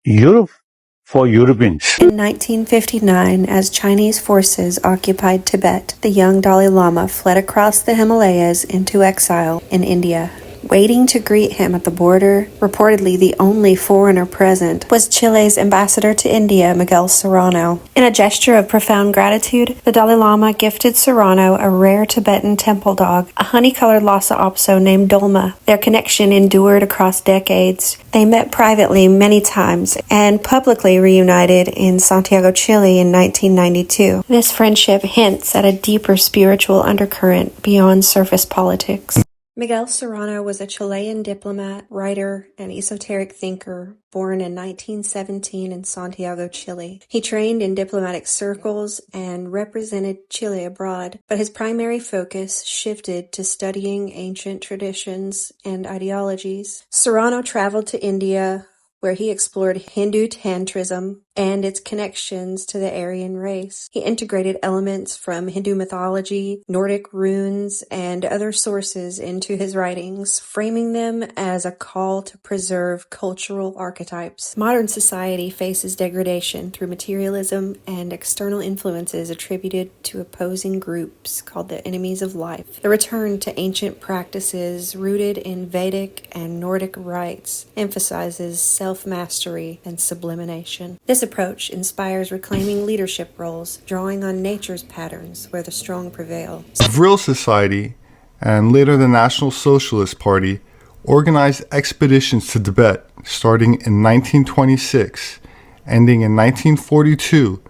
Europe for Europeans. In 1959, as Chinese forces occupied Tibet, the young Dalai Lama fled across the Himalayas into exile in India. Waiting to greet him at the border, reportedly the only foreigner present, was Chile's ambassador to India, Miguel Serrano. In a gesture of profound gratitude, the Dalai Lama gifted Serrano a rare Tibetan temple dog, a honey-colored Lhasa Apso named Dolma. Their connection endured across decades. They met privately many times and publicly reunited in Santiago, Chile in 1992. This friendship hints at a deeper spiritual undercurrent beyond surface politics. Miguel Serrano was a Chilean diplomat, writer, and esoteric thinker born in 1917 in Santiago, Chile. He trained in diplomatic circles and represented Chile abroad, but his primary focus shifted to studying ancient traditions and ideologies. Serrano traveled to India, where he explored Hindu Tantrism and its connections to the Aryan race. He integrated elements from Hindu mythology, Nordic runes, and other sources into his writings, framing them as a call to preserve cultural archetypes. Modern society faces degradation through materialism and external influences attributed to opposing groups called the enemies of life. The return to ancient practices rooted in Vedic and Nordic rites emphasizes self-mastery and sublimation. This approach inspires reclaiming leadership roles, drawing on nature's patterns where the strong prevail. Vril Society, and later the National Socialist Party, organized expeditions to Tibet starting in 1926, ending in 1942,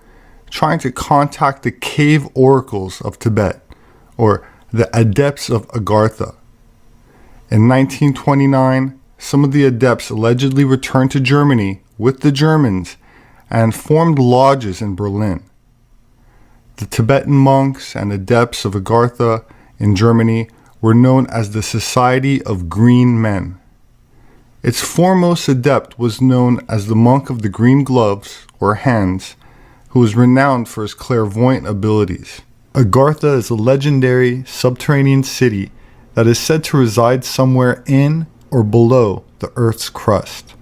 trying to contact the cave oracles of Tibet, or the Adepts of Agartha. In 1929, some of the adepts allegedly returned to Germany with the Germans and formed lodges in Berlin. The Tibetan monks and adepts of Agartha in Germany were known as the Society of Green Men. Its foremost adept was known as the Monk of the Green Gloves, or Hands, who was renowned for his clairvoyant abilities. Agartha is a legendary subterranean city that is said to reside somewhere in or below the Earth's crust.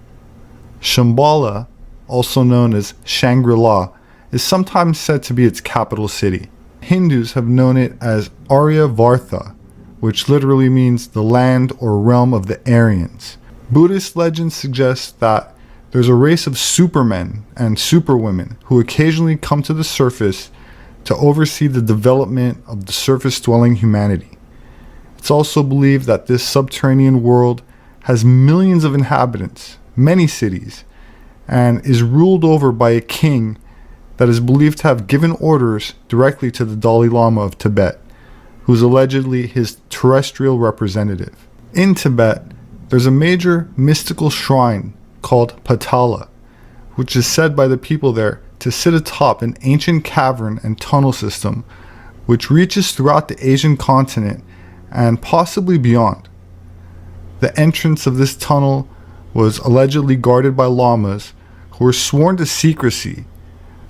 Shambhala, also known as Shangri-La, is sometimes said to be its capital city. Hindus have known it as Aryavartha, which literally means the land or realm of the Aryans. Buddhist legends suggest that there's a race of supermen and superwomen who occasionally come to the surface to oversee the development of the surface-dwelling humanity. It's also believed that this subterranean world has millions of inhabitants, many cities, and is ruled over by a king that is believed to have given orders directly to the Dalai Lama of Tibet, who is allegedly his terrestrial representative. In Tibet, there's a major mystical shrine called Patala, which is said by the people there to sit atop an ancient cavern and tunnel system which reaches throughout the Asian continent and possibly beyond. The entrance of this tunnel was allegedly guarded by lamas who were sworn to secrecy,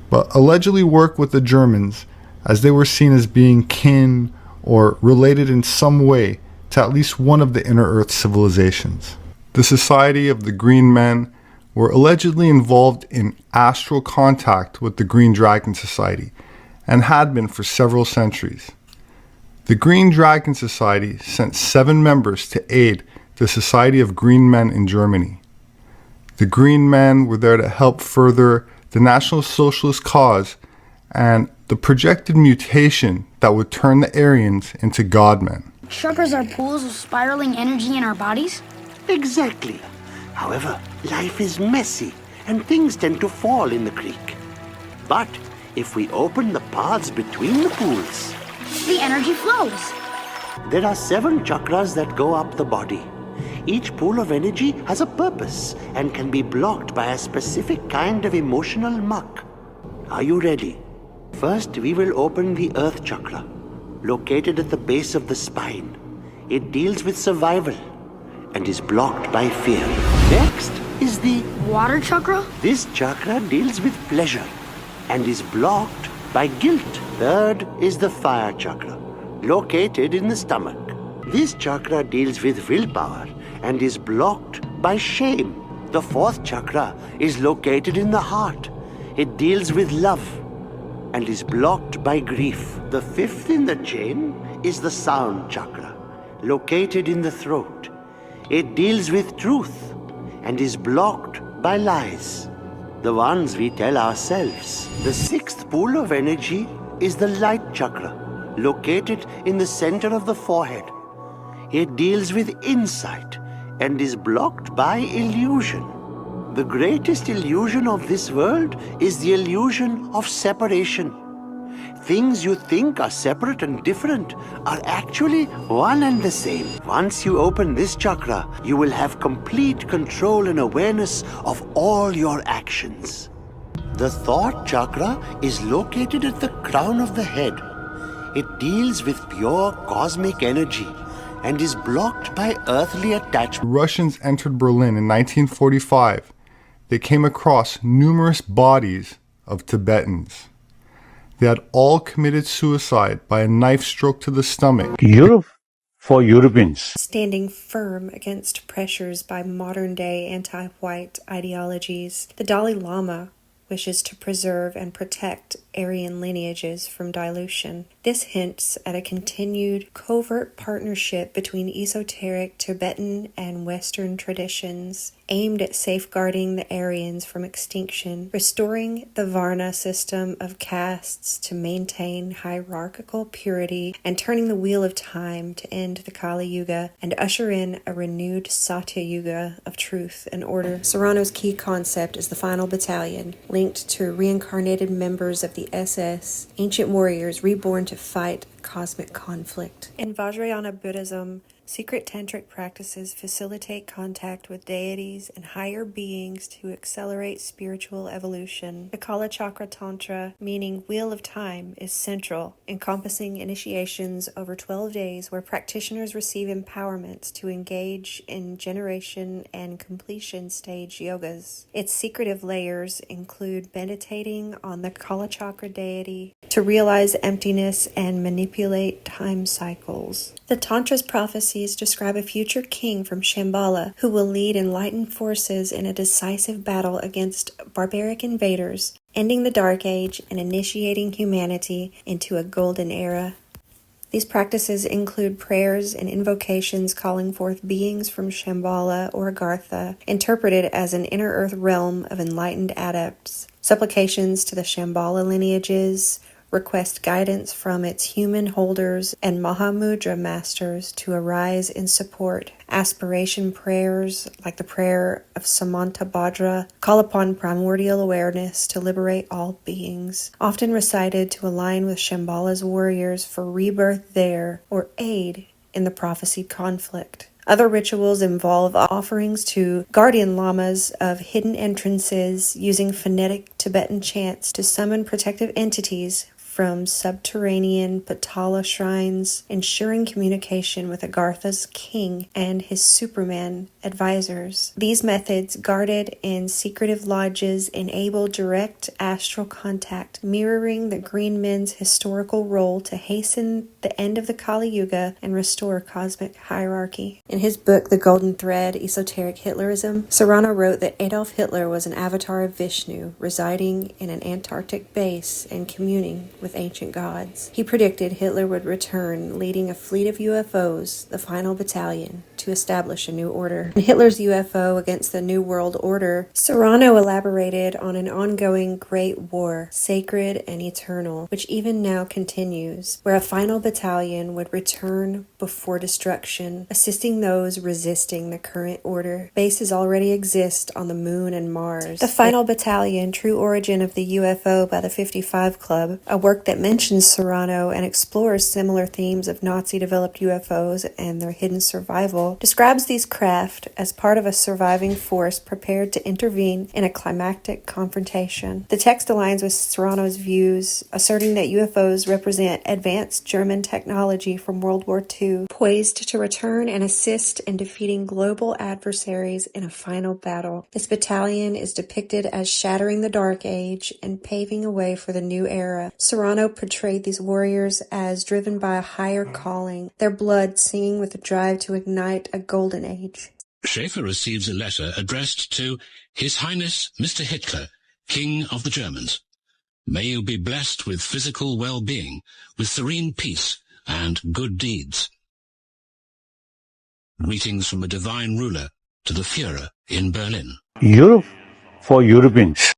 but allegedly worked with the Germans as they were seen as being kin or related in some way to at least one of the Inner Earth civilizations. The Society of the Green Men were allegedly involved in astral contact with the Green Dragon Society and had been for several centuries. The Green Dragon Society sent 7 members to aid the Society of Green Men in Germany. The Green Men were there to help further the National Socialist cause and the projected mutation that would turn the Aryans into godmen. Chakras are pools of spiraling energy in our bodies? Exactly. However, life is messy and things tend to fall in the creek. But if we open the paths between the pools, the energy flows. There are 7 chakras that go up the body. Each pool of energy has a purpose and can be blocked by a specific kind of emotional muck. Are you ready? First, we will open the Earth Chakra, located at the base of the spine. It deals with survival and is blocked by fear. Next is the Water Chakra? This chakra deals with pleasure and is blocked by guilt. Third is the Fire Chakra, located in the stomach. This chakra deals with willpower and is blocked by shame. The fourth chakra is located in the heart. It deals with love and is blocked by grief. The fifth in the chain is the sound chakra, located in the throat. It deals with truth and is blocked by lies, the ones we tell ourselves. The sixth pool of energy is the light chakra, located in the center of the forehead. It deals with insight and is blocked by illusion. The greatest illusion of this world is the illusion of separation. Things you think are separate and different are actually one and the same. Once you open this chakra, you will have complete control and awareness of all your actions. The thought chakra is located at the crown of the head. It deals with pure cosmic energy and is blocked by earthly attachment. Russians entered Berlin in 1945. They came across numerous bodies of Tibetans. They had all committed suicide by a knife stroke to the stomach. Europe for Europeans. Standing firm against pressures by modern-day anti-white ideologies, the Dalai Lama wishes to preserve and protect Aryan lineages from dilution. This hints at a continued covert partnership between esoteric Tibetan and Western traditions, aimed at safeguarding the Aryans from extinction, restoring the Varna system of castes to maintain hierarchical purity, and turning the wheel of time to end the Kali Yuga and usher in a renewed Satya Yuga of truth and order. Serrano's key concept is the final battalion, linked to reincarnated members of the SS, ancient warriors reborn to fight cosmic conflict. In Vajrayana Buddhism, secret tantric practices facilitate contact with deities and higher beings to accelerate spiritual evolution. The Kala Chakra Tantra, meaning Wheel of Time, is central, encompassing initiations over 12 days where practitioners receive empowerments to engage in generation and completion stage yogas. Its secretive layers include meditating on the Kala Chakra deity to realize emptiness and manipulate time cycles. The Tantra's prophecies describe a future king from Shambhala who will lead enlightened forces in a decisive battle against barbaric invaders, ending the Dark Age and initiating humanity into a golden era. These practices include prayers and invocations calling forth beings from Shambhala or Agartha, interpreted as an inner earth realm of enlightened adepts. Supplications to the Shambhala lineages request guidance from its human holders and Mahamudra masters to arise in support. Aspiration prayers, like the prayer of Samantabhadra, call upon primordial awareness to liberate all beings, often recited to align with Shambhala's warriors for rebirth there or aid in the prophesied conflict. Other rituals involve offerings to guardian lamas of hidden entrances using phonetic Tibetan chants to summon protective entities from subterranean Patala shrines, ensuring communication with Agartha's king and his Superman advisors. These methods, guarded in secretive lodges, enable direct astral contact, mirroring the Green Men's historical role to hasten the end of the Kali Yuga and restore cosmic hierarchy. In his book, The Golden Thread, Esoteric Hitlerism, Serrano wrote that Adolf Hitler was an avatar of Vishnu, residing in an Antarctic base and communing with ancient gods. He predicted Hitler would return, leading a fleet of UFOs, the final battalion, to establish a new order. In Hitler's UFO against the New World Order, Serrano elaborated on an ongoing Great War, sacred and eternal, which even now continues, where a final battalion would return before destruction, assisting those resisting the current order. Bases already exist on the Moon and Mars. The Final Battalion, True Origin of the UFO by the 55 Club, a work that mentions Serrano and explores similar themes of Nazi-developed UFOs and their hidden survival, describes these craft as part of a surviving force prepared to intervene in a climactic confrontation. The text aligns with Serrano's views, asserting that UFOs represent advanced German technology from World War II, poised to return and assist in defeating global adversaries in a final battle. This battalion is depicted as shattering the Dark Age and paving a way for the new era. Serrano portrayed these warriors as driven by a higher calling, their blood singing with a drive to ignite a golden age. Schaefer receives a letter addressed to His Highness Mr. Hitler, King of the Germans. May you be blessed with physical well-being, with serene peace and good deeds. Greetings from a divine ruler to the Führer in Berlin. Europe for Europeans.